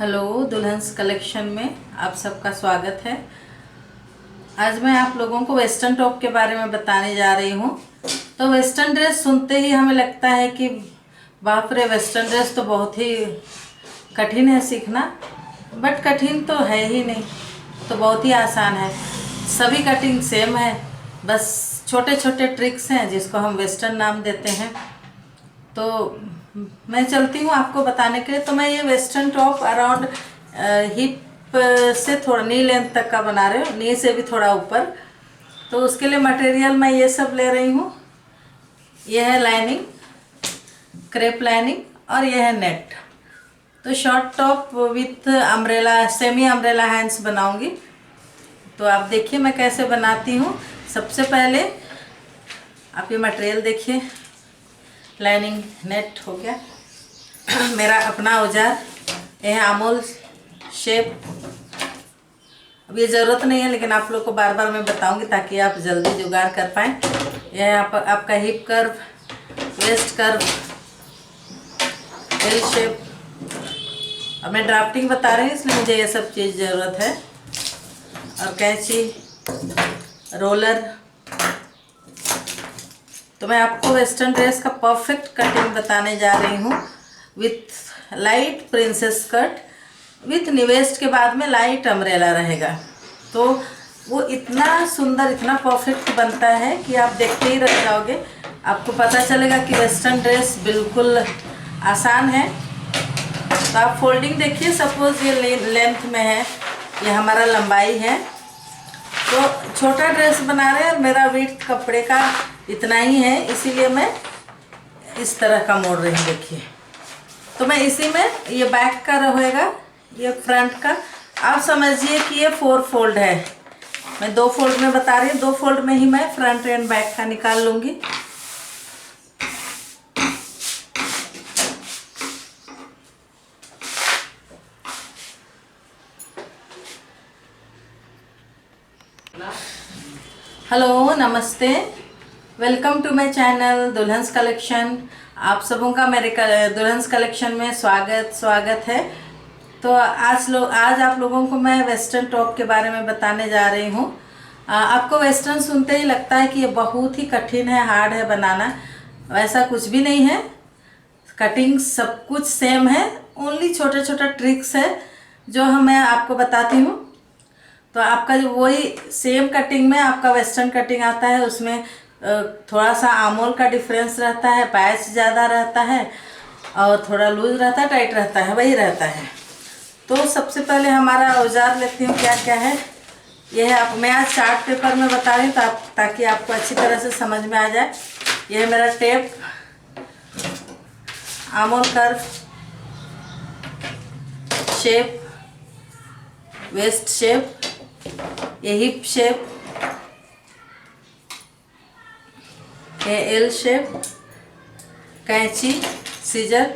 Hello, दुल्हन्स collection में आप सबका स्वागत है। आज मैं आप लोगों को वेस्टर्न टॉप के बारे में बताने जा रही हूँ। तो वेस्टर्न ड्रेस सुनते ही हमें लगता है कि बाप रे, वेस्टर्न ड्रेस तो बहुत ही कठिन है सीखना। बट कठिन तो है ही नहीं, तो बहुत ही आसान है। सभी कटिंग सेम है, बस छोटे छोटे ट्रिक्स हैं जिसको हम वेस्टर्न नाम देते हैं। तो मैं चलती हूँ आपको बताने के लिए। तो मैं ये वेस्टर्न टॉप अराउंड हिप से थोड़ा नी लेंथ तक का बना रही हूँ, नी से भी थोड़ा ऊपर। तो उसके लिए मटेरियल मैं ये सब ले रही हूँ। ये है लाइनिंग, क्रेप लाइनिंग, और ये है नेट। तो short top width umbrella, semi umbrella hands बनाऊंगी। तो आप देखिए मैं कैसे बनाती हूँ। सबसे पहले आप ये मटेरियल देखिए, लाइनिंग नेट हो गया। मेरा अपना औजार यह है अमूल शेप। अब ये ज़रूरत नहीं है, लेकिन आप लोग को बार बार मैं बताऊंगी ताकि आप जल्दी जुगाड़ कर पाएँ। यह है आपका hip curve, waist curve, L shape. अब मैं ड्राफ्टिंग बता रही हूँ, इसलिए मुझे ये सब चीज़ ज़रूरत है। और कैंची, रोलर। तो मैं आपको वेस्टर्न ड्रेस का परफेक्ट कटिंग बताने जा रही हूँ with light princess cut with निवेस्ट के बाद में लाइट अम्ब्रेला रहेगा। तो वो इतना सुंदर, इतना परफेक्ट बनता है कि आप देखते ही रह जाओगे। आपको पता चलेगा कि वेस्टर्न ड्रेस बिल्कुल आसान है। तो आप फोल्डिंग देखिए, सपोज ये लेंथ में है, ये हमारा लंबाई है। तो छोटा ड्रेस बना रहे हैं, मेरा विड्थ कपड़े का इतना ही है, इसीलिए मैं इस तरह का मोड़ रही हूँ। देखिए, तो मैं इसी में, ये बैक का रहेगा, ये फ्रंट का। आप समझिए कि ये 4 फोल्ड है। मैं 2 फोल्ड में बता रही हूँ, 2 फोल्ड में ही मैं फ्रंट एंड बैक का निकाल लूँगी। हेलो, नमस्ते, welcome to my channel Dulhans collection. आप सबों का मेरे दुल्हन्स कलेक्शन में स्वागत है। तो आज आप लोगों को मैं वेस्टर्न टॉप के बारे में बताने जा रही हूँ। आपको वेस्टर्न सुनते ही लगता है कि ये बहुत ही कठिन है, हार्ड है बनाना। वैसा कुछ भी नहीं है। कटिंग सब कुछ सेम है, ओनली छोटे छोटे ट्रिक्स है जो मैं आपको बताती हूँ। तो आपका जो वही सेम कटिंग में आपका वेस्टर्न कटिंग आता है, उसमें थोड़ा सा आमोल का डिफरेंस रहता है, पैच ज़्यादा रहता है और थोड़ा लूज रहता है, टाइट रहता है, वही रहता है। तो सबसे पहले हमारा औजार लेती हूँ, क्या क्या है। यह है, मैं आज चार्ट पेपर में बता रही हूँ ताकि आपको अच्छी तरह से समझ में आ जाए। यह है मेरा टेप, आमोल कर्व, शेप, वेस्ट शेप, ये हिप शेप, ये एल शेप, कैंची, सीजर।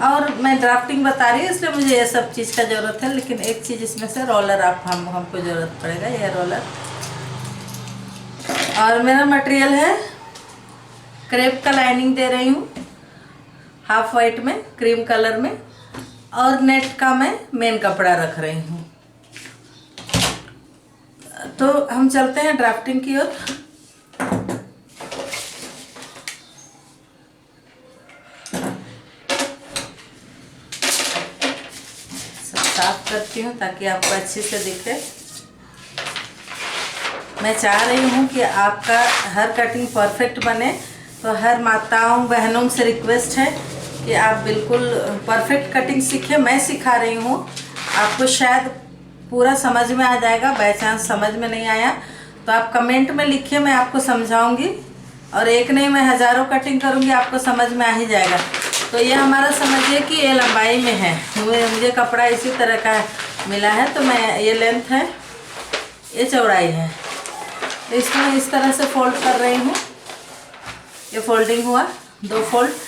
और मैं ड्राफ्टिंग बता रही हूँ, इसलिए मुझे ये सब चीज़ का ज़रूरत है। लेकिन एक चीज़ इसमें से रोलर हमको ज़रूरत पड़ेगा, ये रोलर। और मेरा मटेरियल है, क्रेप का लाइनिंग दे रही हूँ, हाफ वाइट में, क्रीम कलर में। और नेट का मैं मेन कपड़ा रख रही हूँ। तो हम चलते हैं ड्राफ्टिंग की ओर। सब साफ करती हूँ ताकि आपको अच्छे से दिखे। मैं चाह रही हूँ कि आपका हर कटिंग परफेक्ट बने। तो हर माताओं बहनों से रिक्वेस्ट है कि आप बिल्कुल परफेक्ट कटिंग सीखें। मैं सिखा रही हूँ, आपको शायद पूरा समझ में आ जाएगा। बाय चांस समझ में नहीं आया तो आप कमेंट में लिखिए, मैं आपको समझाऊंगी। और एक नहीं, मैं हज़ारों कटिंग करूंगी, आपको समझ में आ ही जाएगा। तो ये हमारा समझिए कि ये लंबाई में है, मुझे कपड़ा इसी तरह का मिला है। तो मैं, ये लेंथ है, ये चौड़ाई है। तो इसको मैं इस तरह से फोल्ड कर रही हूँ। ये फोल्डिंग हुआ, 2 फोल्ड।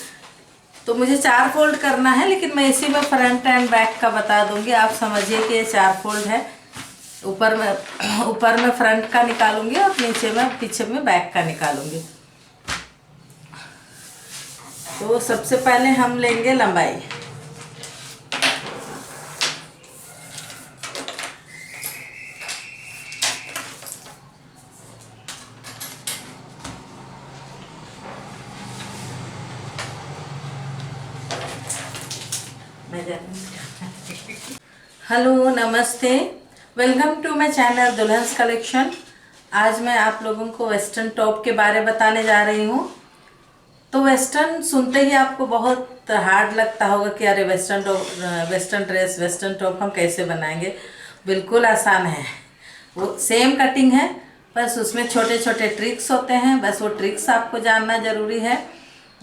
तो मुझे 4 फोल्ड करना है, लेकिन मैं इसी में फ्रंट एंड बैक का बता दूंगी। आप समझिए कि ये 4 फोल्ड है। ऊपर में फ्रंट का निकालूंगी और नीचे में, पीछे में बैक का निकालूंगी। तो सबसे पहले हम लेंगे लंबाई। हेलो, नमस्ते, welcome to my channel Dulhans collection. आज मैं आप लोगों को वेस्टर्न टॉप के बारे में बताने जा रही हूँ। तो वेस्टर्न सुनते ही आपको बहुत हार्ड लगता होगा कि अरे western top, western dress, western top हम कैसे बनाएंगे। बिल्कुल आसान है, वो सेम कटिंग है, बस उसमें छोटे छोटे ट्रिक्स होते हैं। बस वो ट्रिक्स आपको जानना ज़रूरी है।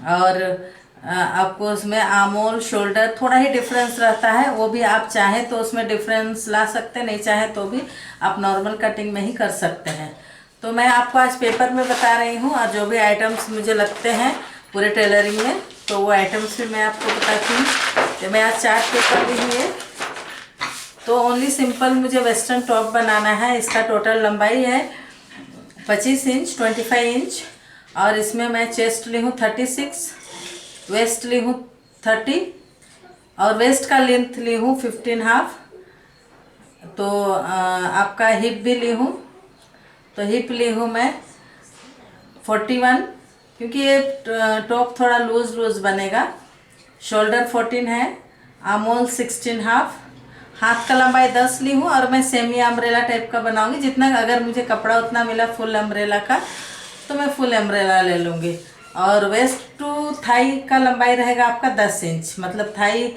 और आपको उसमें आर्मोल, शोल्डर थोड़ा ही डिफरेंस रहता है, वो भी आप चाहें तो उसमें डिफरेंस ला सकते हैं, नहीं चाहे तो भी आप नॉर्मल कटिंग में ही कर सकते हैं। तो मैं आपको आज पेपर में बता रही हूँ, और जो भी आइटम्स मुझे लगते हैं पूरे टेलरिंग में, तो वो आइटम्स भी मैं आपको बताती हूँ। तो मैं आज चार्ट पेपर भी है। तो ओनली सिंपल मुझे वेस्टर्न टॉप बनाना है। इसका टोटल लंबाई है 25 इंच, 25 इंच, और इसमें मैं चेस्ट ली हूँ 36, वेस्ट ली हूँ 30, और वेस्ट का लेंथ ली हूँ 15.5। तो आपका हिप भी ली हूँ, तो हिप ली हूँ मैं 41, क्योंकि ये टॉप थोड़ा लूज लूज बनेगा। शोल्डर 14 है, आर्मोल 16.5, हाथ का लंबाई 10 ली हूँ, और मैं सेमी अम्ब्रेला टाइप का बनाऊंगी। जितना अगर मुझे कपड़ा उतना मिला फुल अम्ब्रेला का, तो मैं फुल अम्ब्रेला ले लूँगी। और वेस्ट टू थाई का लंबाई रहेगा आपका 10 इंच, मतलब थाई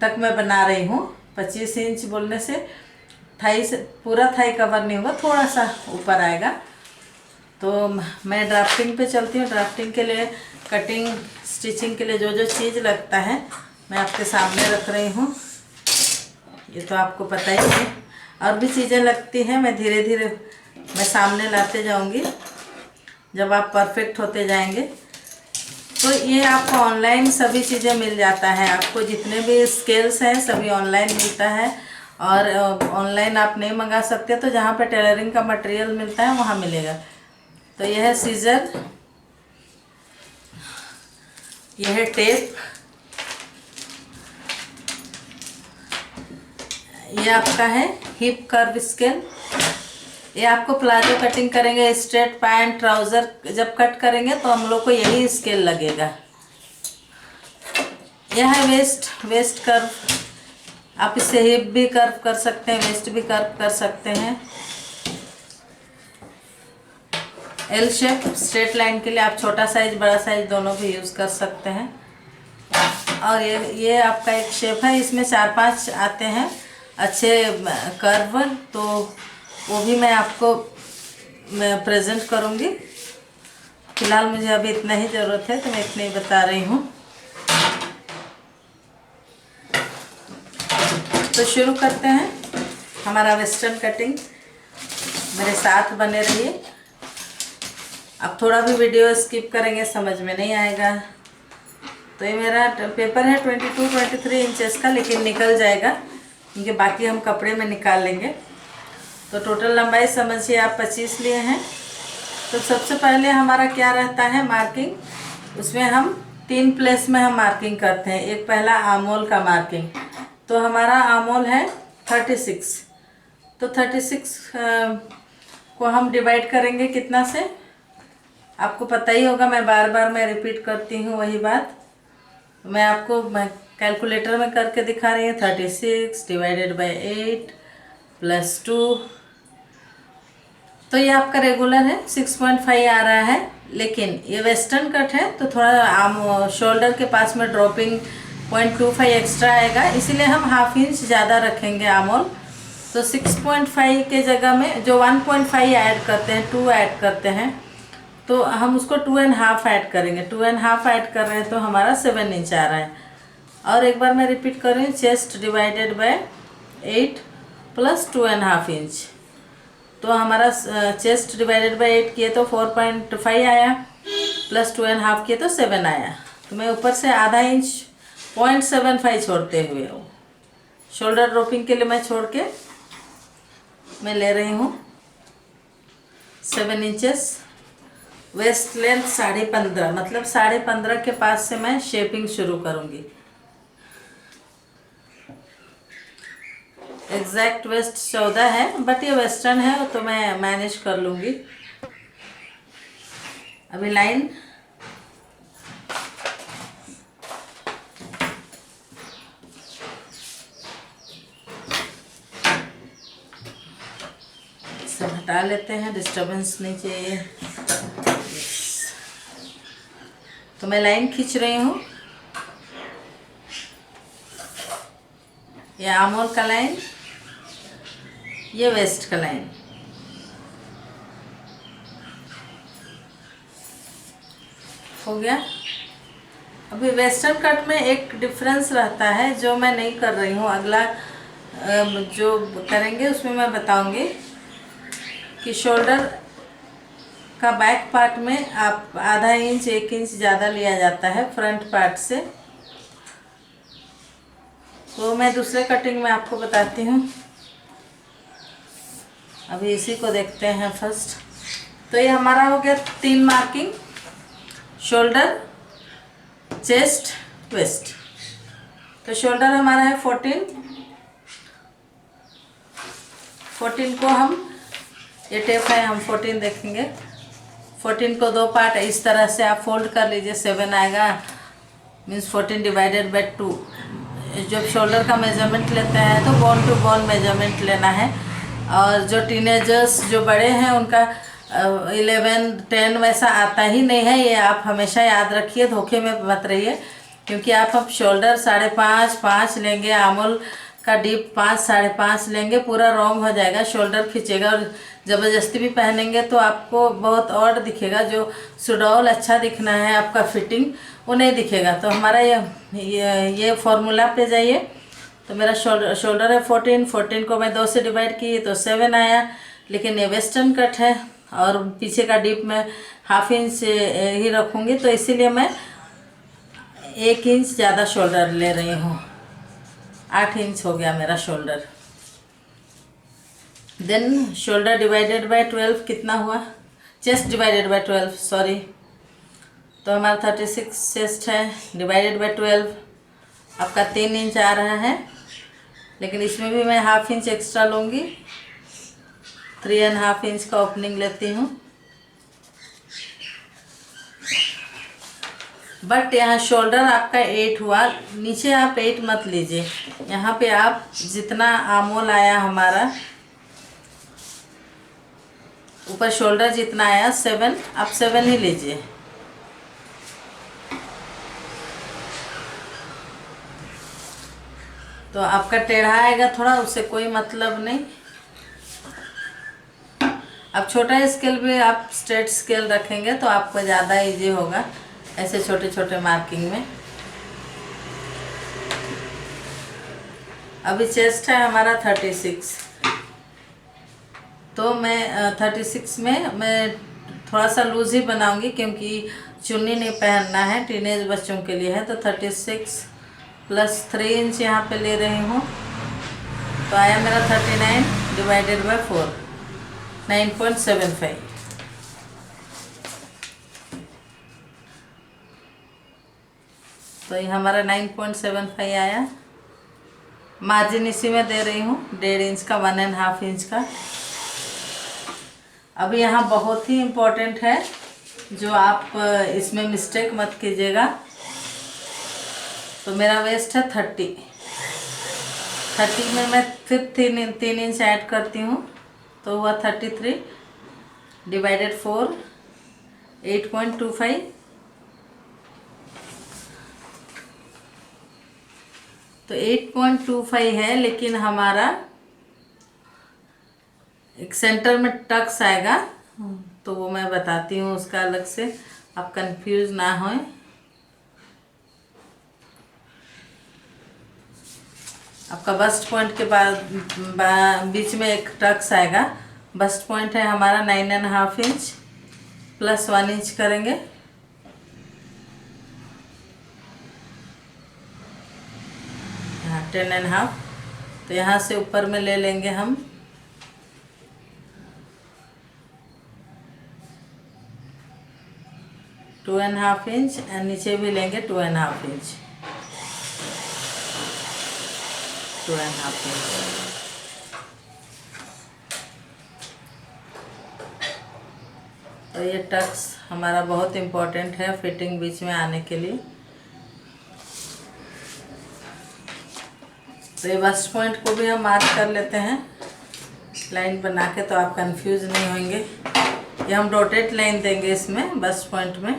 तक मैं बना रही हूँ। 25 इंच बोलने से थाई से पूरा थाई कवर नहीं होगा, थोड़ा सा ऊपर आएगा। तो मैं ड्राफ्टिंग पे चलती हूँ। ड्राफ्टिंग के लिए, कटिंग स्टिचिंग के लिए जो जो चीज़ लगता है मैं आपके सामने रख रही हूँ। ये तो आपको पता ही है, और भी चीज़ें लगती हैं, मैं धीरे धीरे मैं सामने लाते जाऊँगी जब आप परफेक्ट होते जाएंगे। तो ये आपको ऑनलाइन सभी चीज़ें मिल जाता है। आपको जितने भी स्केल्स हैं सभी ऑनलाइन मिलता है, और ऑनलाइन आप नहीं मंगा सकते तो जहाँ पे टेलरिंग का मटेरियल मिलता है वहाँ मिलेगा। तो यह है सीजर, यह है टेप, ये आपका है हिप कर्व स्केल। ये आपको प्लाजो कटिंग करेंगे, स्ट्रेट पैंट, ट्राउज़र जब कट करेंगे तो हम लोग को यही स्केल लगेगा। यह है वेस्ट कर्व, आप इससे हिप भी कर्व कर सकते हैं, वेस्ट भी कर्व कर सकते हैं। एल शेप, स्ट्रेट लाइन के लिए आप छोटा साइज बड़ा साइज दोनों भी यूज़ कर सकते हैं। और ये आपका एक शेप है, इसमें 4-5 आते हैं अच्छे कर्व, तो वो भी मैं आपको प्रेजेंट करूँगी। फिलहाल मुझे अभी इतना ही ज़रूरत है, तो मैं इतना ही बता रही हूँ। तो शुरू करते हैं हमारा वेस्टर्न कटिंग। मेरे साथ बने रहिए। अब थोड़ा भी वीडियो स्किप करेंगे समझ में नहीं आएगा। तो ये मेरा पेपर है 22-23 इंचेस का, लेकिन निकल जाएगा क्योंकि बाकी हम कपड़े में निकाल लेंगे। तो टोटल लंबाई समझिए आप 25 लिए हैं। तो सबसे पहले हमारा क्या रहता है मार्किंग, उसमें हम 3 प्लेस में हम मार्किंग करते हैं। एक पहला आर्मोल का मार्किंग, तो हमारा आर्मोल है 36। तो 36 को हम डिवाइड करेंगे कितना से, आपको पता ही होगा, मैं बार बार मैं रिपीट करती हूँ वही बात। मैं आपको कैलकुलेटर में करके दिखा रही हूँ। 36 डिवाइडेड बाई 8 प्लस 2, तो ये आपका रेगुलर है 6.5 आ रहा है। लेकिन ये वेस्टर्न कट है तो थोड़ा आर्म शोल्डर के पास में ड्रॉपिंग 0.25 एक्स्ट्रा आएगा, इसीलिए हम हाफ इंच ज़्यादा रखेंगे आर्मोल। तो 6.5 के जगह में जो 1.5 ऐड करते हैं, 2 ऐड करते हैं, तो हम उसको 2.5 ऐड करेंगे। 2.5 ऐड कर रहे हैं तो हमारा 7 इंच आ रहा है। और एक बार मैं रिपीट कर रही हूँ, chest divided by 8 plus 2.5 inch. तो हमारा चेस्ट डिवाइडेड बाय 8 किए तो 4.5 आया, प्लस 2.5 किए तो 7 आया। तो मैं ऊपर से आधा इंच 0.75 छोड़ते हुए, शोल्डर ड्रॉपिंग के लिए मैं छोड़ के मैं ले रही हूँ 7 इंचेस। वेस्ट लेंथ 15.5, मतलब 15.5 के पास से मैं शेपिंग शुरू करूँगी। एग्जैक्ट वेस्ट 14 है, बट ये वेस्टर्न है तो मैं मैनेज कर लूँगी। अभी लाइन हटा लेते हैं, डिस्टरबेंस नहीं चाहिए। तो मैं लाइन खींच रही हूँ, ये आर्मोल का लाइन, ये वेस्ट का लाइन। हो गया। अभी वेस्टर्न कट में एक डिफरेंस रहता है जो मैं नहीं कर रही हूँ, अगला जो करेंगे उसमें मैं बताऊंगी कि शोल्डर का बैक पार्ट में आप आधा इंच 1 इंच ज़्यादा लिया जाता है फ्रंट पार्ट से। तो मैं दूसरे कटिंग में आपको बताती हूँ, अभी इसी को देखते हैं फर्स्ट। तो ये हमारा हो गया 3 मार्किंग, शोल्डर, चेस्ट, वेस्ट। तो शोल्डर हमारा है 14 को हम, ये टेप है, हम 14 देखेंगे। 14 को 2 पार्ट इस तरह से आप फोल्ड कर लीजिए, 7 आएगा, मीन्स 14 डिवाइडेड बाय 2। जब शोल्डर का मेजरमेंट लेते हैं तो बोन टू बोन मेजरमेंट लेना है। और जो टीनेजर्स जो बड़े हैं उनका 11, 10 वैसा आता ही नहीं है, ये आप हमेशा याद रखिए, धोखे में मत रहिए। क्योंकि आप अब शोल्डर 5.5, 5 लेंगे, आमोल का डीप 5, 5.5 लेंगे, पूरा रॉन्ग हो जाएगा, शोल्डर खींचेगा और ज़बरदस्ती भी पहनेंगे तो आपको बहुत ऑड दिखेगा। जो सुडौल अच्छा दिखना है, आपका फिटिंग वो नहीं दिखेगा। तो हमारा ये फॉर्मूला पे जाइए। तो मेरा शोल्डर है 14 को मैं 2 से डिवाइड की तो 7 आया। लेकिन ये वेस्टर्न कट है और पीछे का डीप में 1/2 इंच ही रखूँगी, तो इसीलिए मैं 1 इंच ज़्यादा शोल्डर ले रही हूँ। 8 इंच हो गया मेरा shoulder. Then shoulder divided by 12 कितना हुआ, चेस्ट डिवाइडेड बाय 12, सॉरी। तो हमारा 36 चेस्ट है, डिवाइडेड बाय 12 आपका 3 इंच आ रहा है। लेकिन इसमें भी मैं 1/2 इंच एक्स्ट्रा लूँगी, 3.5 इंच का ओपनिंग लेती हूँ। बट यहाँ शोल्डर आपका 8 हुआ, नीचे आप 8 मत लीजिए, यहाँ पे आप जितना आमोल आया हमारा, ऊपर शोल्डर जितना आया 7, आप 7 ही लीजिए। तो आपका टेढ़ा आएगा थोड़ा, उससे कोई मतलब नहीं। अब छोटा स्केल भी आप स्ट्रेट स्केल रखेंगे तो आपको ज़्यादा इजी होगा ऐसे छोटे छोटे मार्किंग में। अभी चेस्ट है हमारा 36, तो मैं 36 में मैं थोड़ा सा लूज ही बनाऊंगी क्योंकि चुन्नी नहीं पहनना है, टीनेज बच्चों के लिए है। तो 36 + 3 इंच यहाँ पे ले रही हूँ, तो आया मेरा 39 डिवाइडेड बाय 4, 9.75। तो ये हमारा 9.75 आया। मार्जिन इसी में दे रही हूँ 1.5 इंच का, 1.5 इंच का। अब यहाँ बहुत ही इम्पोर्टेंट है, जो आप इसमें मिस्टेक मत कीजिएगा। तो मेरा वेस्ट है 30 में मैं फिर 3 इंच ऐड करती हूँ, तो हुआ 33 डिवाइडेड 4, 8.25। तो 8.25 है, लेकिन हमारा एक सेंटर में टक्स आएगा, तो वो मैं बताती हूँ उसका अलग से, आप कंफ्यूज ना हों। आपका बस्ट पॉइंट के बाद बीच में एक टक्स आएगा। बस्ट पॉइंट है हमारा 9.5 इंच + 1 इंच करेंगे। हाँ 10.5। तो यहाँ से ऊपर में ले लेंगे हम 2.5 इंच और नीचे भी लेंगे 2.5 इंच, 2.5 इंच। तो ये टक्स हमारा बहुत इम्पोर्टेंट है फिटिंग बीच में आने के लिए। तो ये बस्ट पॉइंट को भी हम मार्क कर लेते हैं, लाइन बना के, तो आप कंफ्यूज नहीं होंगे। ये हम डॉटेड लाइन देंगे इसमें बस्ट पॉइंट में।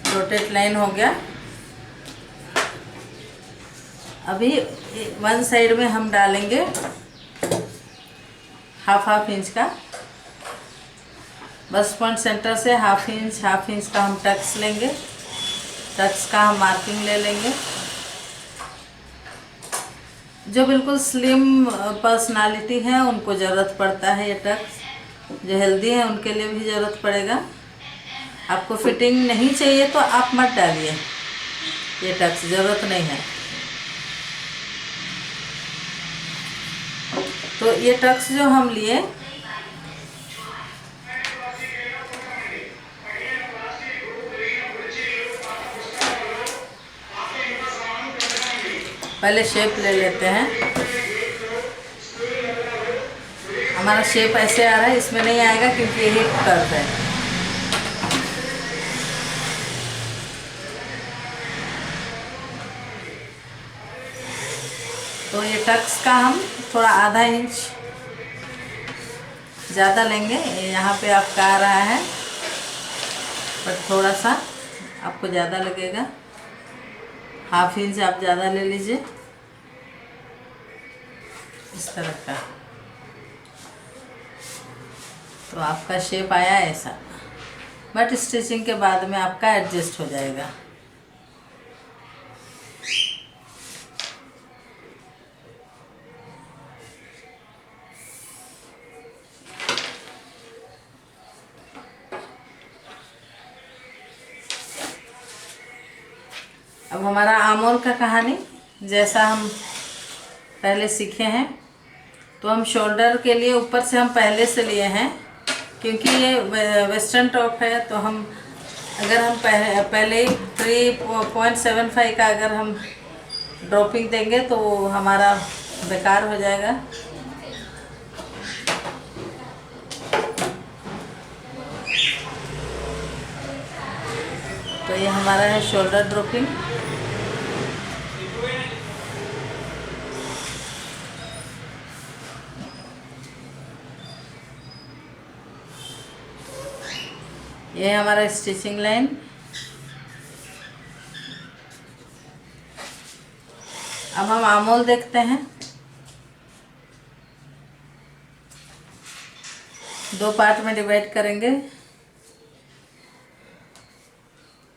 डॉटेड लाइन हो गया। अभी वन साइड में हम डालेंगे हाफ इंच का बस्ट पॉइंट, सेंटर से हाफ इंच का हम टक्स लेंगे। टक्स का हम मार्किंग ले लेंगे। जो बिल्कुल स्लिम पर्सनालिटी है उनको ज़रूरत पड़ता है ये टक्स। जो हेल्दी है उनके लिए भी ज़रूरत पड़ेगा। आपको फिटिंग नहीं चाहिए तो आप मत डालिए, ये टक्स ज़रूरत नहीं है। तो ये टक्स जो हम लिए, पहले शेप ले लेते हैं। हमारा शेप ऐसे आ रहा है, इसमें नहीं आएगा क्योंकि यही कर्व है। तो ये टक्स का हम थोड़ा आधा इंच ज़्यादा लेंगे। यहाँ पे आपका आ रहा है, पर थोड़ा सा आपको ज़्यादा लगेगा। हाफ इंच आप ज़्यादा ले लीजिए, इस तरह का। तो आपका शेप आया ऐसा, बट स्टिचिंग के बाद में आपका एडजस्ट हो जाएगा। अब हमारा आमोल का कहानी जैसा हम पहले सीखे हैं, तो हम शोल्डर के लिए ऊपर से हम पहले से लिए हैं, क्योंकि ये वेस्टर्न टॉप है। तो हम अगर हम पहले 3.75 का अगर हम ड्रॉपिंग देंगे तो हमारा बेकार हो जाएगा। तो ये हमारा है शोल्डर ड्रॉपिंग। ये है हमारा स्टिचिंग लाइन। अब हम आमोल देखते हैं। 2 पार्ट में डिवाइड करेंगे।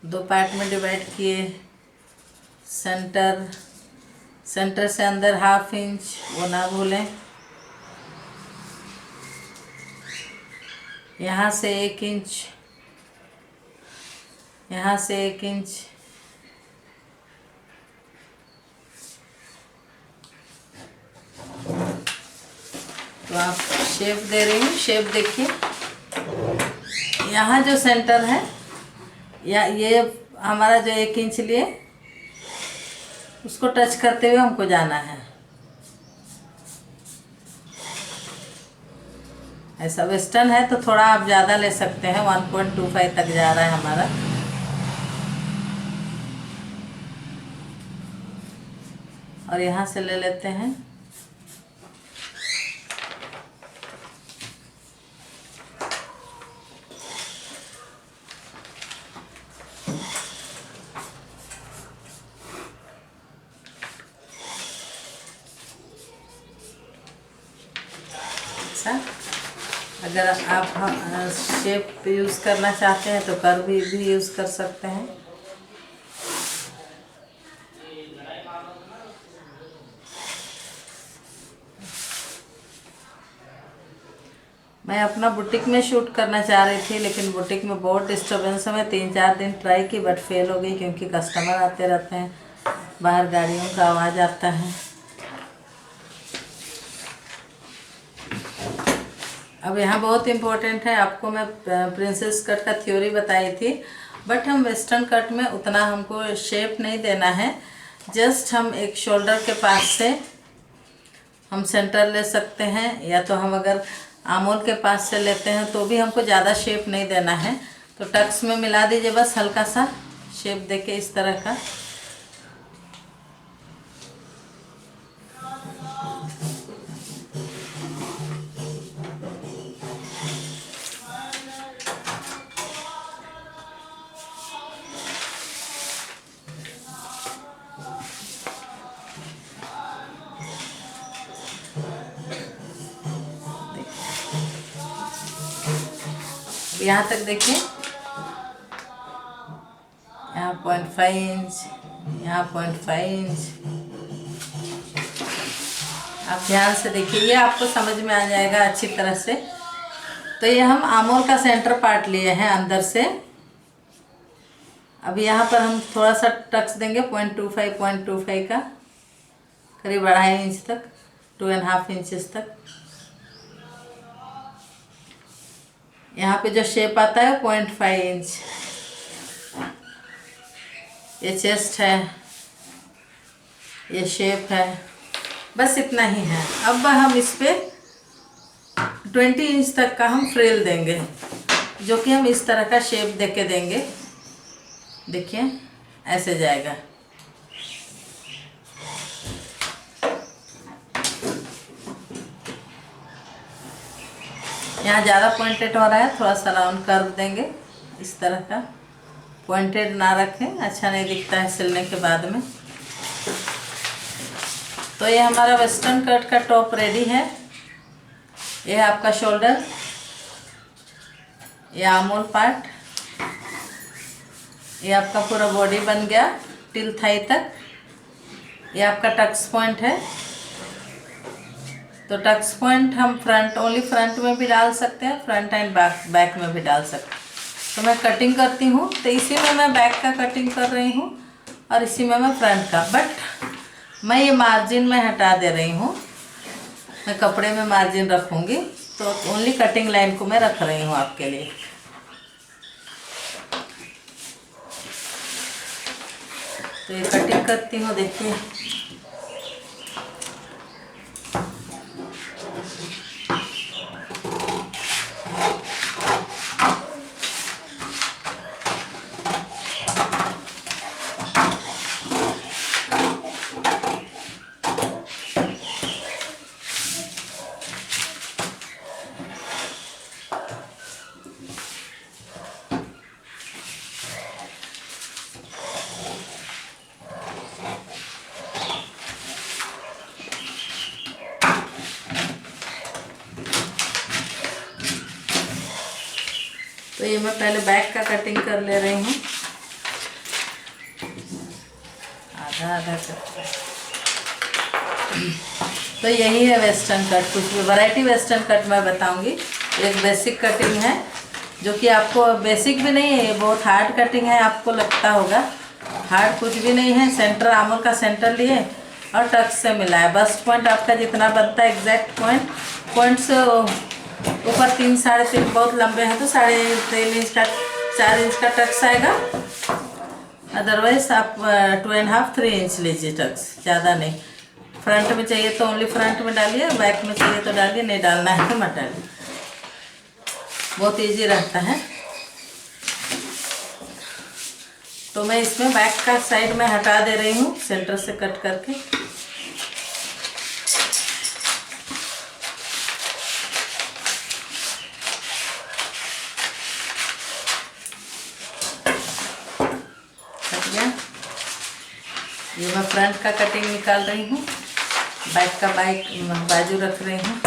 2 पार्ट में डिवाइड किए। सेंटर से अंदर हाफ इंच, वो ना भूलें। यहाँ से 1 इंच, यहाँ से 1 इंच। तो आप शेप दे रही हूँ, शेप देखिए। यहाँ जो सेंटर है, या ये हमारा जो 1 इंच लिए, उसको टच करते हुए हमको जाना है। ऐसा वेस्टर्न है तो थोड़ा आप ज़्यादा ले सकते हैं। 1.25 तक जा रहा है हमारा। और यहाँ से ले लेते हैं अच्छा। अगर आप शेप यूज़ करना चाहते हैं तो कर्व भी यूज़ कर सकते हैं। मैं अपना बुटीक में शूट करना चाह रही थी, लेकिन बुटीक में बहुत डिस्टर्बेंस है। मैं 3-4 दिन ट्राई की, बट फेल हो गई, क्योंकि कस्टमर आते रहते हैं, बाहर गाड़ियों का आवाज़ आता है। अब यहाँ बहुत इम्पोर्टेंट है, आपको मैं प्रिंसेस कट का थ्योरी बताई थी, बट हम वेस्टर्न कट में उतना हमको शेप नहीं देना है। जस्ट हम एक शोल्डर के पास से हम सेंटर ले सकते हैं, या तो हम अगर आमोल के पास से लेते हैं तो भी हमको ज़्यादा शेप नहीं देना है। तो टक्स में मिला दीजिए बस हल्का सा शेप देके इस तरह का। यहाँ तक देखिए, यहाँ 0.5 इंच, यहाँ 0.5 इंच। आप ध्यान से देखिए, ये आपको समझ में आ जाएगा अच्छी तरह से। तो ये हम आमोल का सेंटर पार्ट लिए हैं अंदर से। अब यहाँ पर हम थोड़ा सा टक्स देंगे 0.25 का, करीब 2.5 इंच तक, 2.5 इंचेस तक। यहाँ पे जो शेप आता है 0.5 इंच, ये चेस्ट है, ये शेप है, बस इतना ही है। अब हम इस पे 20 इंच तक का हम फ्रिल देंगे, जो कि हम इस तरह का शेप देके देंगे। देखिए ऐसे जाएगा। यहाँ ज़्यादा पॉइंटेड हो रहा है, थोड़ा सा राउंड कर्व देंगे इस तरह का। पॉइंटेड ना रखें, अच्छा नहीं दिखता है सिलने के बाद में। तो ये हमारा वेस्टर्न कट का टॉप रेडी है। ये है आपका शोल्डर, ये आर्महोल पार्ट, ये आपका पूरा बॉडी बन गया टिल थाई तक। ये आपका टक्स पॉइंट है। तो टक्स पॉइंट हम फ्रंट, ओनली फ्रंट में भी डाल सकते हैं, फ्रंट एंड बैक में भी डाल सकते हैं। तो मैं कटिंग करती हूँ, तो इसी में मैं बैक का कटिंग कर रही हूँ और इसी में मैं फ्रंट का। बट मैं ये मार्जिन में हटा दे रही हूँ, मैं कपड़े में मार्जिन रखूँगी, तो ओनली कटिंग लाइन को मैं रख रही हूँ आपके लिए। तो ये कटिंग करती हूँ, देखिए। तो ये मैं पहले बैक का कटिंग कर ले रही हूँ, आधा आधा करके। तो यही है वेस्टर्न कट। कुछ भी वैरायटी वेस्टर्न कट मैं बताऊंगी। एक बेसिक कटिंग है, जो कि आपको बेसिक भी नहीं है, ये बहुत हार्ड कटिंग है। आपको लगता होगा हार्ड, कुछ भी नहीं है। सेंटर, आर्महोल का सेंटर लिए और टक्स से मिला है। बस्ट पॉइंट आपका जितना बनता है एग्जैक्ट पॉइंट से ऊपर 3, 3.5, बहुत लंबे हैं तो 3.5 इंच का, 4 इंच का टक्स आएगा। अदरवाइज आप 2.5, 3 इंच लीजिए टक्स, ज़्यादा नहीं। फ्रंट में चाहिए तो ओनली फ्रंट में डालिए, बैक में चाहिए तो डालिए, नहीं डालना है तो मत डालिए। बहुत इजी रहता है। तो मैं इसमें बैक का साइड में हटा दे रही हूँ सेंटर से कट करके। ये मैं फ्रंट का कटिंग निकाल रही हूँ, बैक का बाजू रख रही हूँ।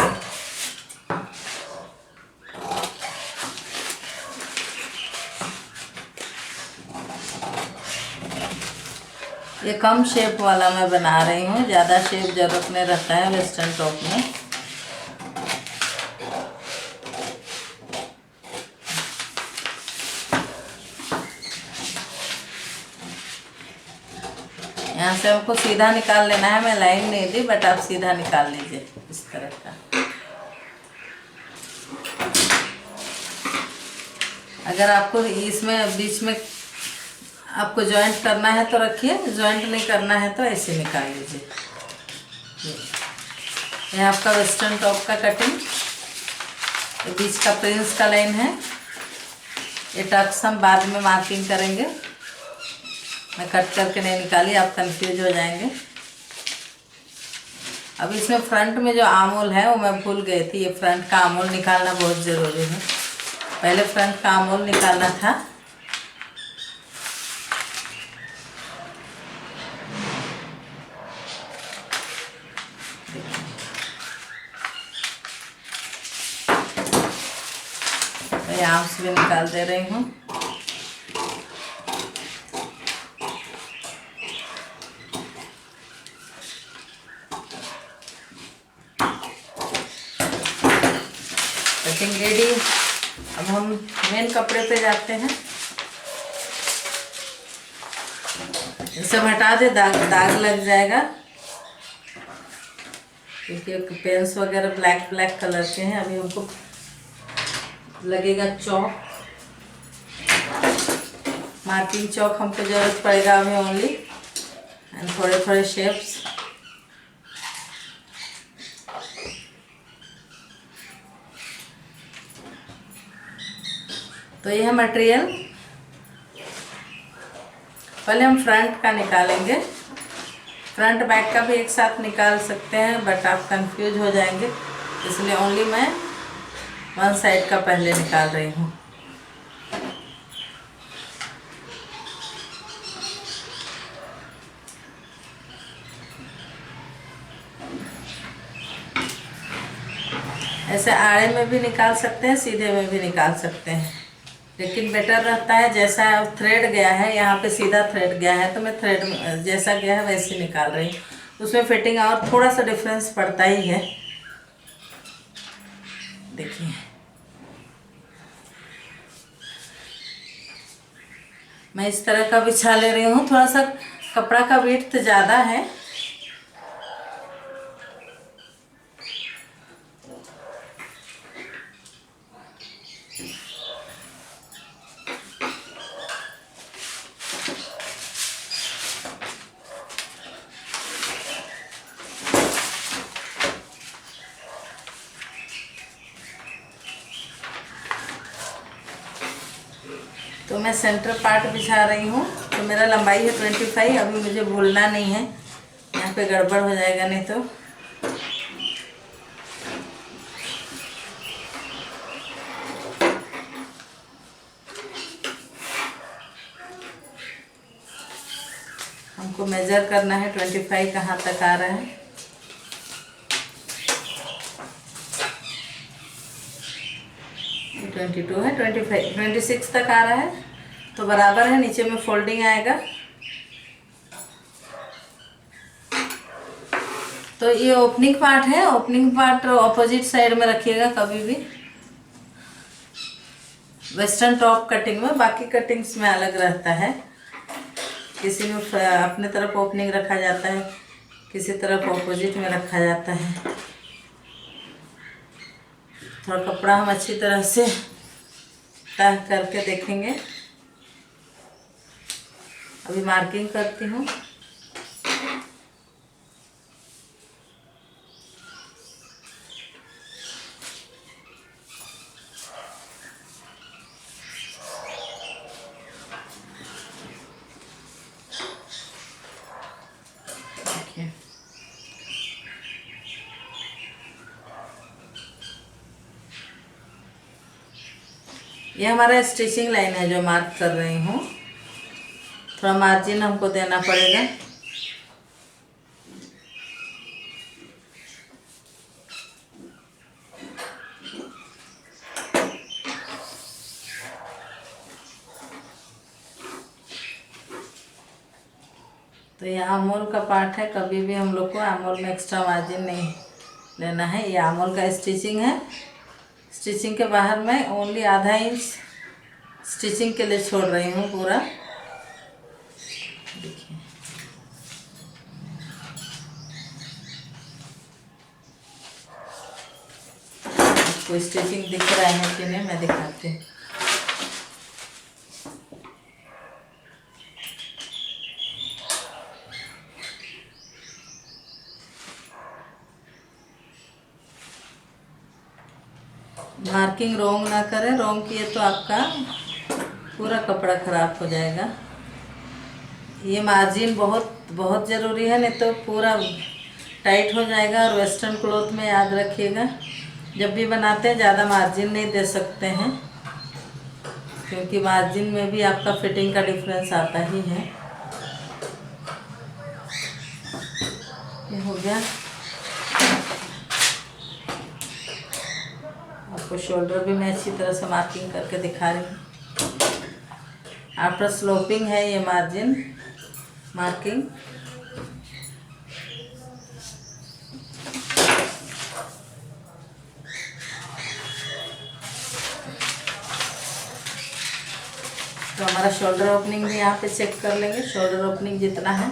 ये कम शेप वाला मैं बना रही हूँ, ज़्यादा शेप जरूरत नहीं रहता है वेस्टर्न टॉप में। यहाँ से हमको सीधा निकाल लेना है, मैं लाइन नहीं दी, बट आप सीधा निकाल लीजिए इस तरह का। अगर आपको इसमें बीच में आपको जॉइंट करना है तो रखिए, जॉइंट नहीं करना है तो ऐसे निकाल लीजिए। ये आपका वेस्टर्न टॉप का कटिंग। ये बीच का प्रिंस का लाइन है। ये टक्स हम बाद में मार्किंग करेंगे। मैं कट करके नहीं निकाली, आप कंफ्यूज हो जाएंगे। अब इसमें फ्रंट में जो आमूल है वो मैं भूल गई थी, ये फ्रंट का आमूल निकालना बहुत ज़रूरी है। पहले फ्रंट का आमूल निकालना था। मैं आर्म्स भी निकाल दे रही हूँ। Cutting ready. अब हम मेन कपड़े पे जाते हैं। ये सब हटा दे, दाग लग जाएगा, क्योंकि पेन्स वगैरह ब्लैक ब्लैक कलर के हैं। अभी हमको लगेगा चौक, मार्किंग चौक हमको ज़रूरत पड़ेगा अभी ओनली, एंड थोड़े थोड़े शेप्स। तो यह मटेरियल पहले हम फ्रंट का निकालेंगे। फ्रंट बैक का भी एक साथ निकाल सकते हैं, बट आप कंफ्यूज हो जाएंगे, इसलिए ओनली मैं वन साइड का पहले निकाल रही हूँ। ऐसे आड़े में भी निकाल सकते हैं, सीधे में भी निकाल सकते हैं, लेकिन बेटर रहता है जैसा थ्रेड गया है, यहाँ पे सीधा थ्रेड गया है तो मैं थ्रेड जैसा गया है वैसे निकाल रही हूँ। उसमें फिटिंग और थोड़ा सा डिफरेंस पड़ता ही है। देखिए मैं इस तरह का बिछा ले रही हूँ। थोड़ा सा कपड़ा का विड्थ ज़्यादा है, तो मैं सेंटर पार्ट बिछा रही हूँ। तो मेरा लंबाई है 25। अभी मुझे भूलना नहीं है, यहाँ पे गड़बड़ हो जाएगा नहीं तो। हमको मेजर करना है 25 कहाँ तक आ रहा है। ये 22 है, 25 26 तक आ रहा है तो बराबर है। नीचे में फोल्डिंग आएगा। तो ये ओपनिंग पार्ट है, ओपनिंग पार्ट ऑपोजिट साइड में रखिएगा कभी भी वेस्टर्न टॉप कटिंग में। बाकी कटिंग्स में अलग रहता है, किसी में अपने तरफ ओपनिंग रखा जाता है, किसी तरफ ऑपोजिट में रखा जाता है। थोड़ा कपड़ा हम अच्छी तरह से तह करके देखेंगे। अभी मार्किंग करती हूँ। ये हमारा स्टिचिंग लाइन है जो मार्क कर रही हूँ। थोड़ा मार्जिन हमको देना पड़ेगा। तो ये आमोल का पार्ट है, कभी भी हम लोग को आमोल में एक्स्ट्रा मार्जिन नहीं लेना है। ये आमोल का स्टिचिंग है। स्टिचिंग के बाहर मैं ओनली आधा इंच स्टिचिंग के लिए छोड़ रही हूँ पूरा। देखिए आपको स्टिचिंग दिख रहा है कि नहीं, मैं दिखाती हूँ। मार्किंग रोंग ना करें, रोंग किए तो आपका पूरा कपड़ा ख़राब हो जाएगा। ये मार्जिन बहुत बहुत ज़रूरी है, नहीं तो पूरा टाइट हो जाएगा। और वेस्टर्न क्लॉथ में याद रखिएगा, जब भी बनाते हैं ज़्यादा मार्जिन नहीं दे सकते हैं, क्योंकि मार्जिन में भी आपका फिटिंग का डिफरेंस आता ही है। ये हो गया। आपको शोल्डर भी मैं अच्छी तरह से मार्किंग करके दिखा रही हूँ। आफ्टर स्लोपिंग है ये मार्जिन मार्किंग। तो हमारा शोल्डर ओपनिंग भी यहाँ पे चेक कर लेंगे, शोल्डर ओपनिंग जितना है।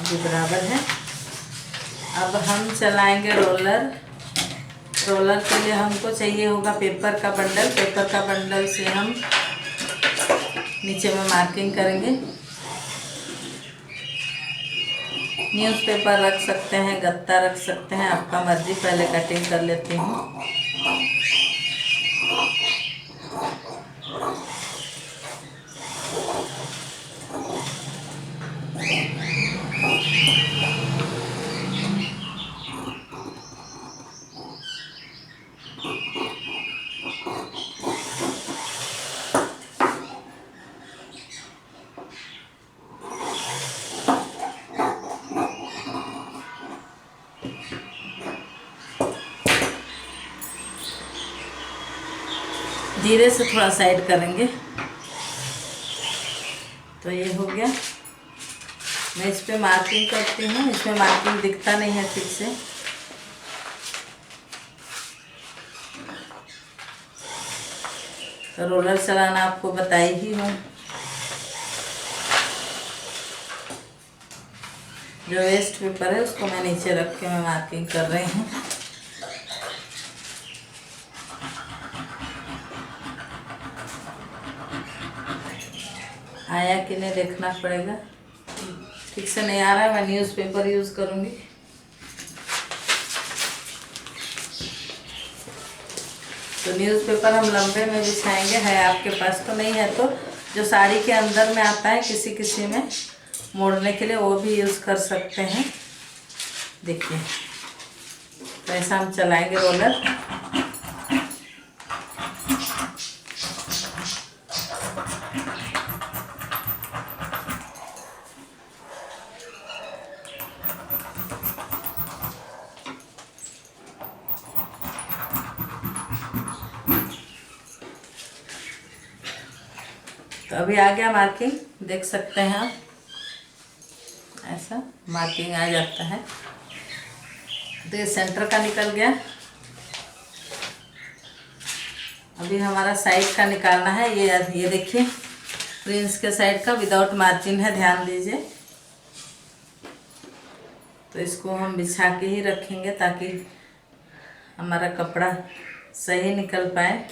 अभी बराबर है। अब हम चलाएंगे रोलर। रोलर के लिए हमको चाहिए होगा पेपर का बंडल। पेपर का बंडल से हम नीचे में मार्किंग करेंगे। न्यूज़पेपर रख सकते हैं, गत्ता रख सकते हैं, आपका मर्जी। पहले कटिंग कर लेती हूँ। धीरे से थोड़ा साइड करेंगे। तो ये हो गया। मैं इस पे मार्किंग करती हूँ। इसमें मार्किंग दिखता नहीं है ठीक से। तो रोलर चलाना आपको बताई ही हूँ। जो वेस्ट पेपर है उसको मैं नीचे रख के मैं मार्किंग कर रही हूँ। आया कि नहीं देखना पड़ेगा। ठीक से नहीं आ रहा है, मैं न्यूज़पेपर यूज़ करूँगी। तो न्यूज़पेपर हम लंबे में बिछाएंगे। है आपके पास तो, नहीं है तो जो साड़ी के अंदर में आता है किसी किसी में मोड़ने के लिए, वो भी यूज़ कर सकते हैं। देखिए, तो ऐसा हम चलाएंगे रोलर। तो अभी आ गया मार्किंग, देख सकते हैं आप। ऐसा मार्किंग आ जाता है। तो ये सेंटर का निकल गया। अभी हमारा साइड का निकालना है। ये देखिए, प्रिंस के साइड का विदाउट मार्जिन है, ध्यान दीजिए। तो इसको हम बिछा के ही रखेंगे ताकि हमारा कपड़ा सही निकल पाए।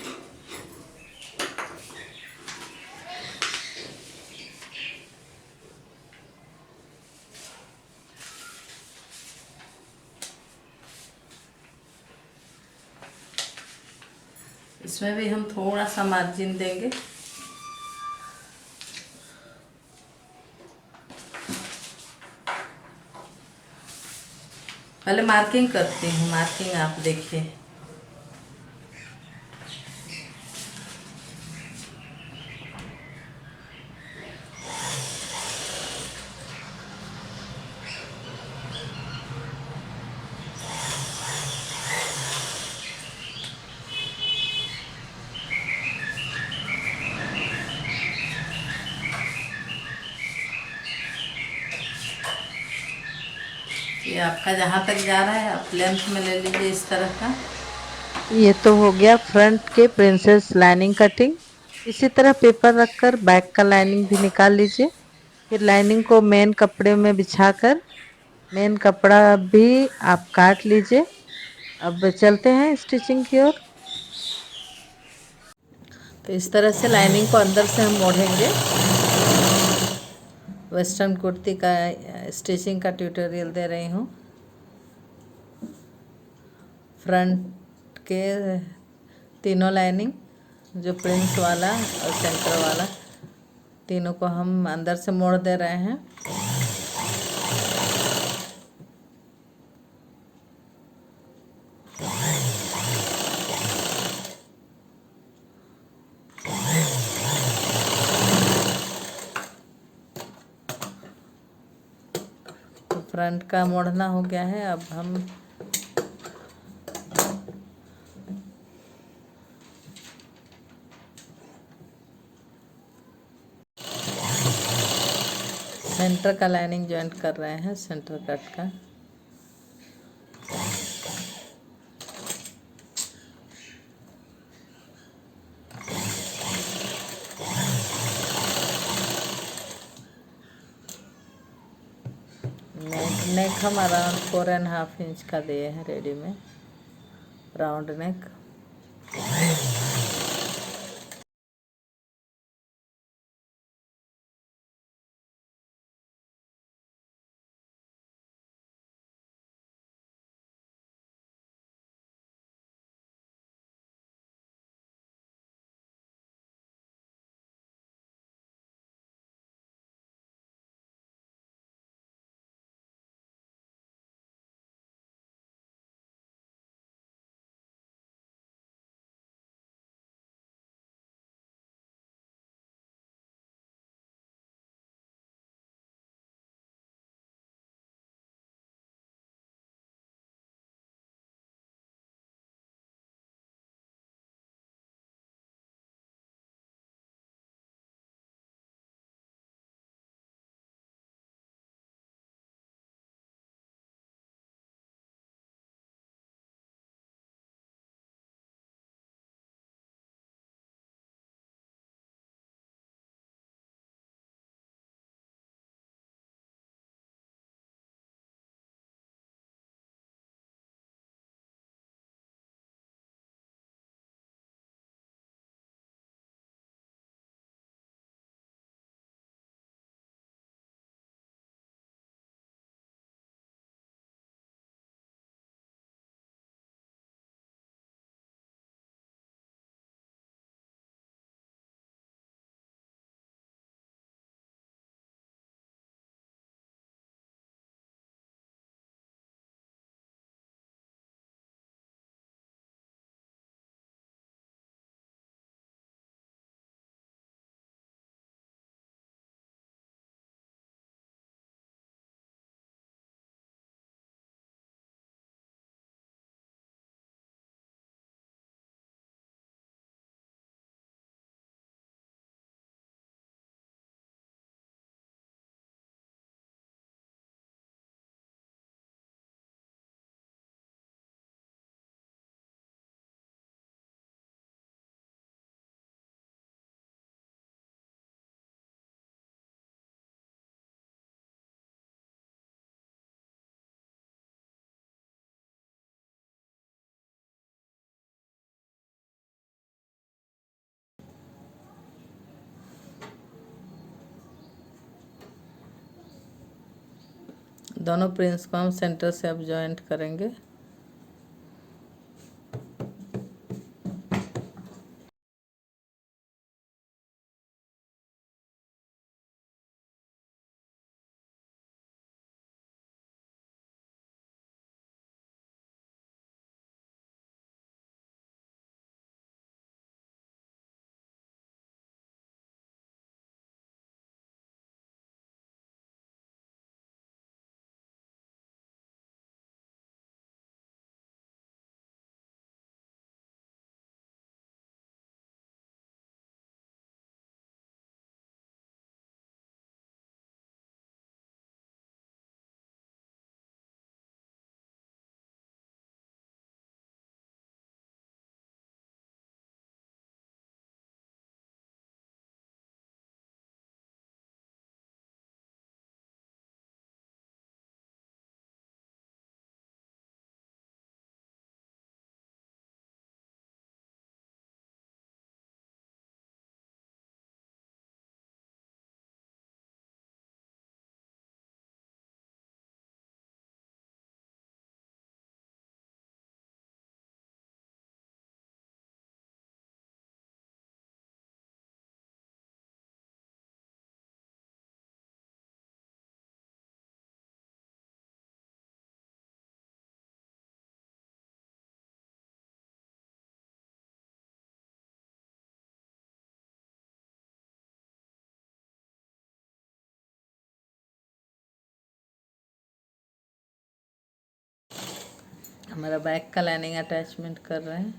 इसमें भी हम थोड़ा सा मार्जिन देंगे। पहले मार्किंग करती हूँ, मार्किंग आप देखिए। ये आपका जहाँ तक जा रहा है आप लेंथ में ले लीजिए इस तरह का। ये तो हो गया फ्रंट के प्रिंसेस लाइनिंग कटिंग। इसी तरह पेपर रखकर बैक का लाइनिंग भी निकाल लीजिए। फिर लाइनिंग को मेन कपड़े में बिछाकर मेन कपड़ा भी आप काट लीजिए। अब चलते हैं स्टिचिंग की ओर। तो इस तरह से लाइनिंग को अंदर से हम मोड़ेंगे। वेस्टर्न कुर्ती का स्टिचिंग का ट्यूटोरियल दे रही हूँ। फ्रंट के तीनों लाइनिंग, जो प्रिंस वाला और सेंटर वाला, तीनों को हम अंदर से मोड़ दे रहे हैं। तो फ्रंट का मोड़ना हो गया है। अब हम सेंटर का लाइनिंग जॉइंट कर रहे हैं, सेंटर कट का। नेक हम अराउंड 4.5 इंच का दिए हैं रेडी में, राउंड नेक। दोनों प्रिंस को हम सेंटर से अब जॉइंट करेंगे। हमारा बैक का लाइनिंग अटैचमेंट कर रहे हैं।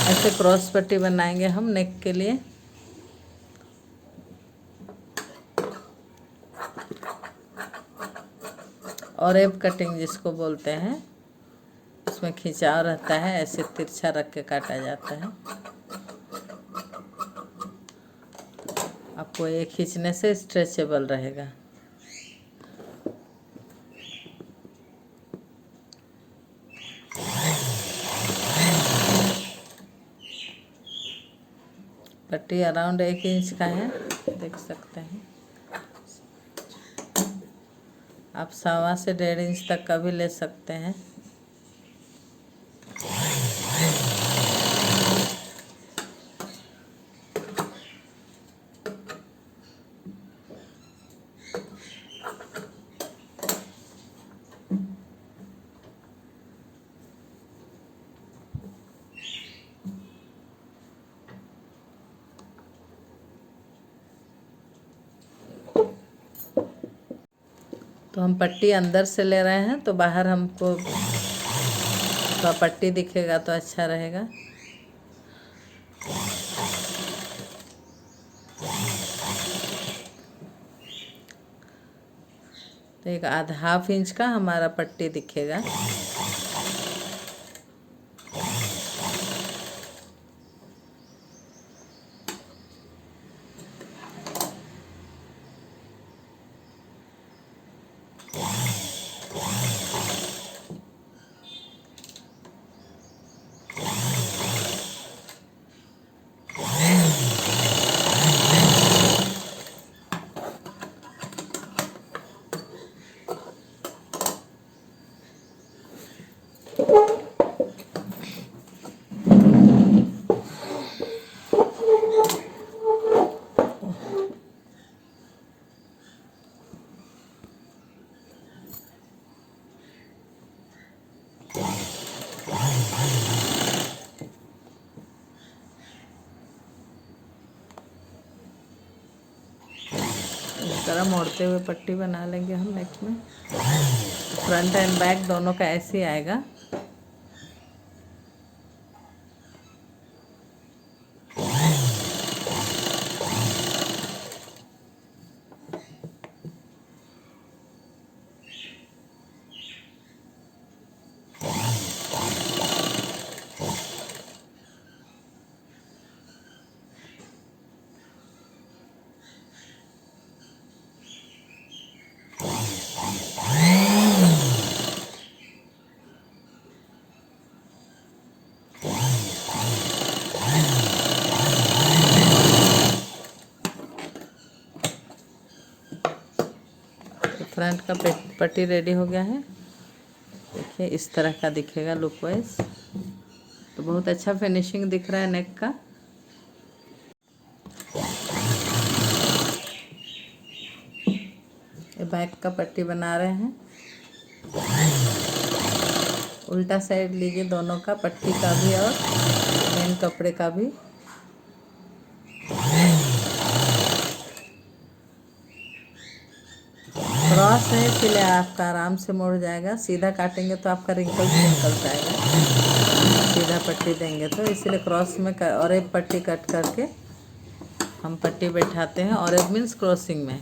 ऐसे क्रॉस पट्टी बनाएंगे हम नेक के लिए। और एब कटिंग जिसको बोलते हैं, उसमें खिंचाव रहता है, ऐसे तिरछा रख के काटा जाता है। आपको ये खींचने से स्ट्रेचेबल रहेगा। पट्टी अराउंड 1 इंच का है, देख सकते हैं आप। 1.25 से 1.5 इंच तक का भी ले सकते हैं। तो हम पट्टी अंदर से ले रहे हैं, तो बाहर हमको थोड़ा पट्टी दिखेगा तो अच्छा रहेगा। तो एक आधा 1/2 इंच का हमारा पट्टी दिखेगा। इस तरह मोड़ते हुए पट्टी बना लेंगे हम नेक में। फ्रंट एंड बैक दोनों का ऐसे ही आएगा। फ्रंट का पट्टी रेडी हो गया है। देखिए इस तरह का दिखेगा लुक वाइज, तो बहुत अच्छा फिनिशिंग दिख रहा है नेक का। ये बैक का पट्टी बना रहे हैं। उल्टा साइड लीजिए दोनों का, पट्टी का भी और मेन कपड़े का भी। क्रॉस है इसलिए आपका आराम से मुड़ जाएगा, सीधा काटेंगे तो आपका रिंकल्स रिंकल्स आएगा। सीधा पट्टी देंगे तो इसलिए क्रॉस में और एक पट्टी कट करके हम पट्टी बैठाते हैं, और एक मीन्स क्रॉसिंग में।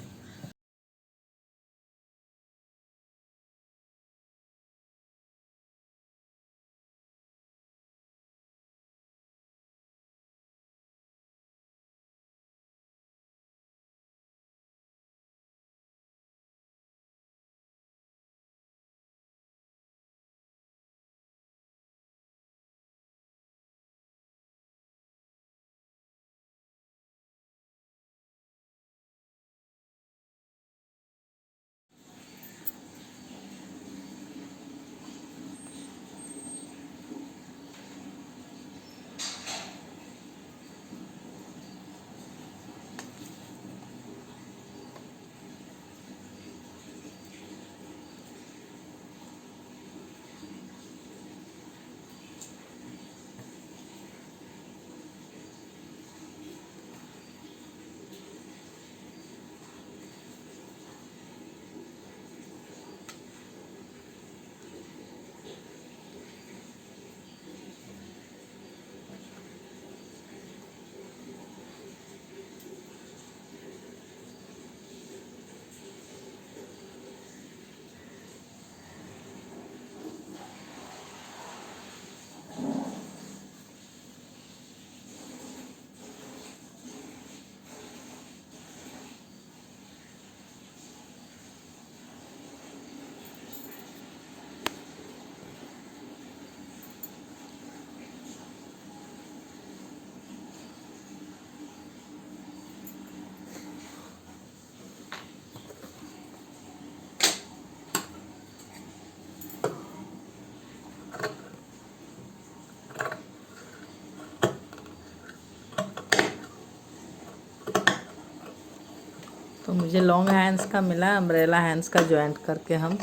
तो मुझे लॉन्ग हैंड्स का मिला, अम्ब्रेला हैंड्स का जॉइंट करके हम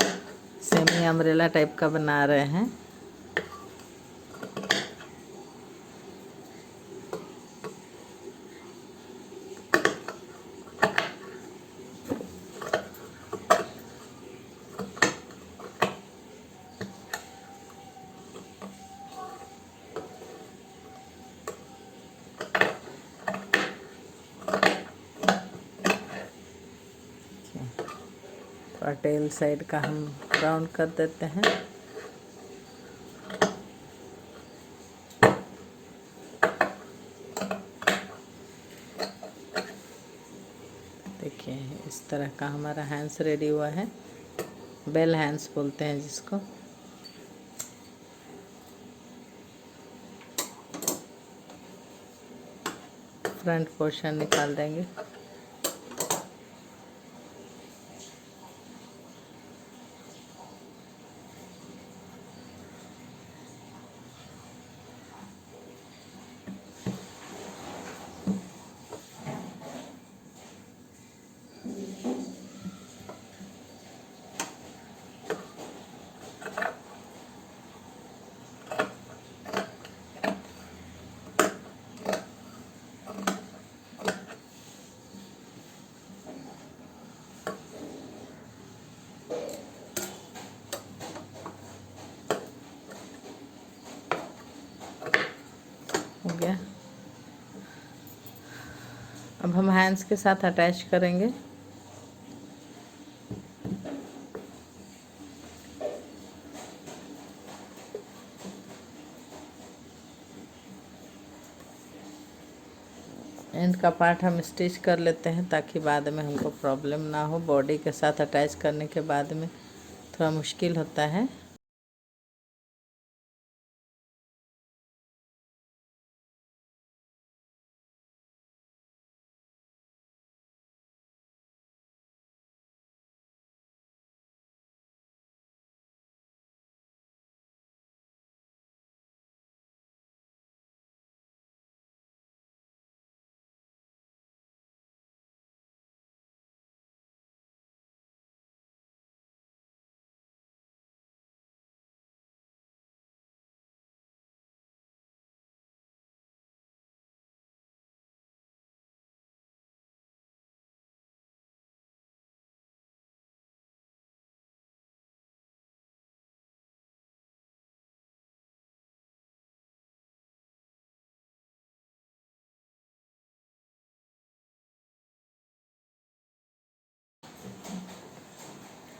सेमी अम्ब्रेला टाइप का बना रहे हैं। और टेल साइड का हम राउंड कर देते हैं। देखिए इस तरह का हमारा हैंड्स रेडी हुआ है, बेल हैंड्स बोलते हैं जिसको। फ्रंट पोर्शन निकाल देंगे। हो गया। अब हम हैंड्स के साथ अटैच करेंगे। एंड का पार्ट हम स्टिच कर लेते हैं ताकि बाद में हमको प्रॉब्लम ना हो। बॉडी के साथ अटैच करने के बाद में थोड़ा मुश्किल होता है।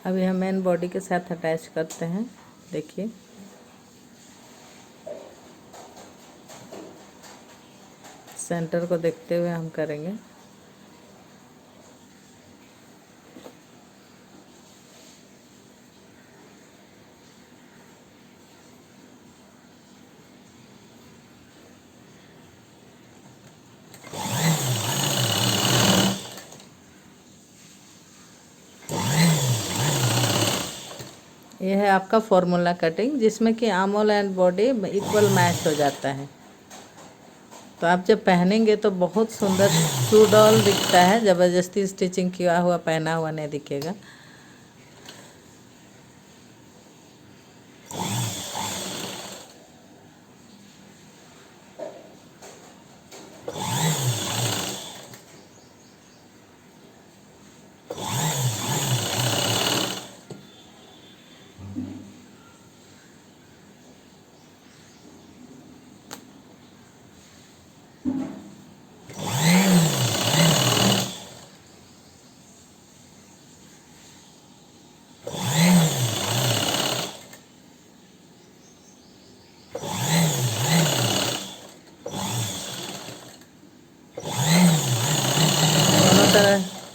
अभी हम मेन बॉडी के साथ अटैच करते हैं। देखिए सेंटर को देखते हुए हम करेंगे। यह है आपका फॉर्मूला कटिंग, जिसमें कि आर्मोल एंड बॉडी इक्वल मैच हो जाता है। तो आप जब पहनेंगे तो बहुत सुंदर सूडॉल दिखता है, ज़बरदस्ती स्टिचिंग किया हुआ पहना हुआ नहीं दिखेगा।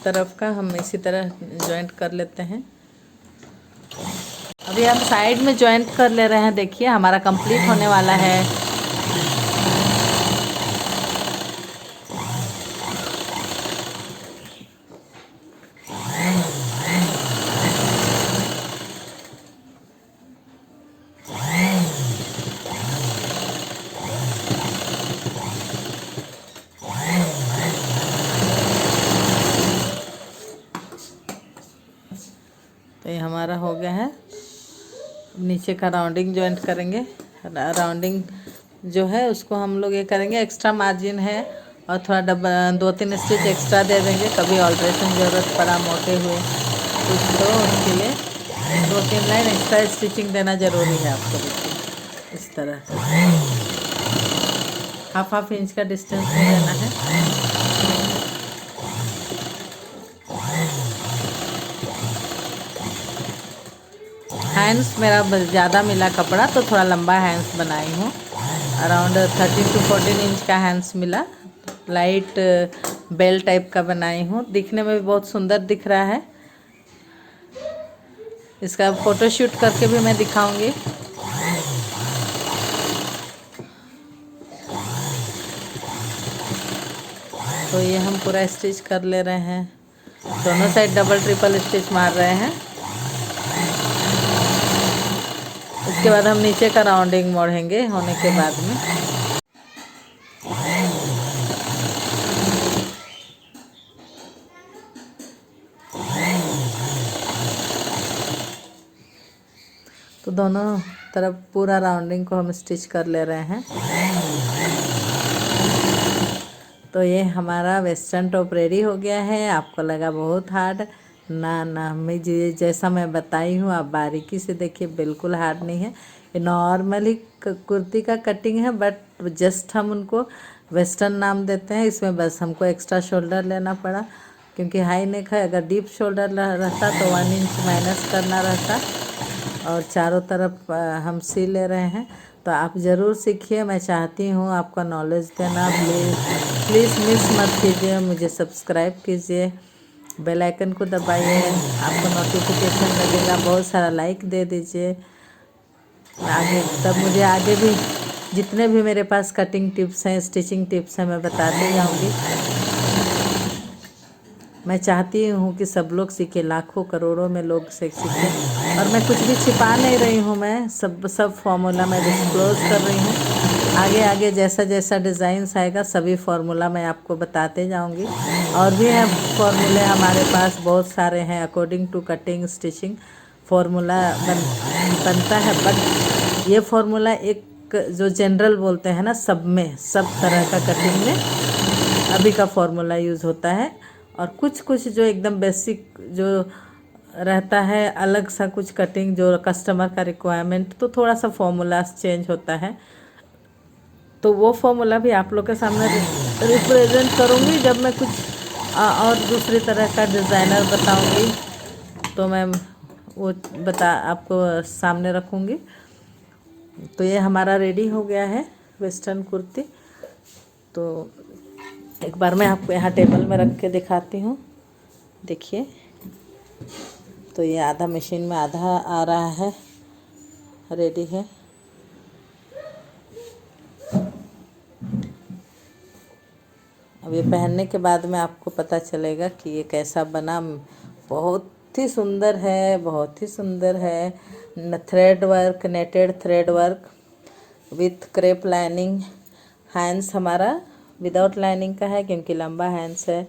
तरफ का हम इसी तरह जॉइंट कर लेते हैं। अभी हम साइड में जॉइंट कर ले रहे हैं। देखिए हमारा कंप्लीट होने वाला है। तो ये हमारा हो गया है। नीचे का राउंडिंग जॉइंट करेंगे। राउंडिंग जो है उसको हम लोग ये करेंगे, एक्स्ट्रा मार्जिन है और थोड़ा 2-3 स्टिच एक्स्ट्रा दे देंगे। कभी ऑल्ट्रेशन ज़रूरत पड़ा मोटे हुए कुछ तो उसके लिए 2-3 लाइन एक्स्ट्रा स्टिचिंग देना ज़रूरी है आपको। देखिए इस तरह 1/2 इंच का डिस्टेंस में देना है। हैंड्स मेरा ज़्यादा मिला कपड़ा तो थोड़ा लंबा हैंड्स बनाई हूँ। अराउंड 13 to 14 इंच का हैंड्स मिला। लाइट बेल टाइप का बनाई हूँ। दिखने में भी बहुत सुंदर दिख रहा है। इसका फ़ोटो शूट करके भी मैं दिखाऊंगी। तो ये हम पूरा स्टिच कर ले रहे हैं। दोनों साइड डबल ट्रिपल स्टिच मार रहे हैं। उसके बाद हम नीचे का राउंडिंग मोड़ेंगे होने के बाद में। तो दोनों तरफ पूरा राउंडिंग को हम स्टिच कर ले रहे हैं। तो ये हमारा वेस्टर्न टॉप रेडी हो गया है। आपको लगा बहुत हार्ड? ना मैं जैसा मैं बताई हूँ आप बारीकी से देखिए, बिल्कुल हार्ड नहीं है। ये नॉर्मली कुर्ती का कटिंग है, बट जस्ट हम उनको वेस्टर्न नाम देते हैं। इसमें बस हमको एक्स्ट्रा शोल्डर लेना पड़ा, क्योंकि हाई नेक है। अगर डीप शोल्डर रहता तो 1 इंच माइनस करना रहता। और चारों तरफ हम सी ले रहे हैं। तो आप ज़रूर सीखिए। मैं चाहती हूँ आपका नॉलेज देना। प्लीज़ मिस मत कीजिए। मुझे सब्सक्राइब कीजिए, बेल आइकन को दबाइए, आपको नोटिफिकेशन लगेगा। बहुत सारा लाइक दे दीजिए आगे, तब मुझे आगे भी जितने भी मेरे पास कटिंग टिप्स हैं, स्टिचिंग टिप्स हैं, मैं बताती जाऊँगी। मैं चाहती हूँ कि सब लोग सीखें, लाखों करोड़ों में लोग सीखें। और मैं कुछ भी छिपा नहीं रही हूँ। मैं सब फार्मूला मैं डिस्क्लोज कर रही हूँ। आगे जैसा जैसा डिज़ाइंस आएगा सभी फार्मूला मैं आपको बताते जाऊँगी। और भी हैं फार्मूले हमारे पास, बहुत सारे हैं। According to cutting stitching formula बनता है। बट ये फार्मूला एक जो जनरल बोलते हैं ना, सब तरह का कटिंग में अभी का फार्मूला यूज़ होता है। और कुछ जो एकदम बेसिक जो रहता है, अलग सा कुछ कटिंग जो कस्टमर का रिक्वायरमेंट, तो थोड़ा सा फार्मूला चेंज होता है। तो वो फार्मूला भी आप लोग के सामने रिप्रेजेंट करूँगी जब मैं कुछ और दूसरी तरह का डिज़ाइनर बताऊँगी। तो मैं वो आपको सामने रखूँगी। तो ये हमारा रेडी हो गया है वेस्टर्न कुर्ती। तो एक बार मैं आपको यहाँ टेबल में रख के दिखाती हूँ। देखिए, तो ये आधा मशीन में आधा आ रहा है, रेडी है। अब ये पहनने के बाद में आपको पता चलेगा कि ये कैसा बना। बहुत ही सुंदर है, बहुत ही सुंदर है। Thread work, netted thread work with crepe lining. Hands हमारा विदाउट लाइनिंग का है, क्योंकि लंबा हैंड्स है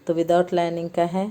तो विदाउट लाइनिंग का है।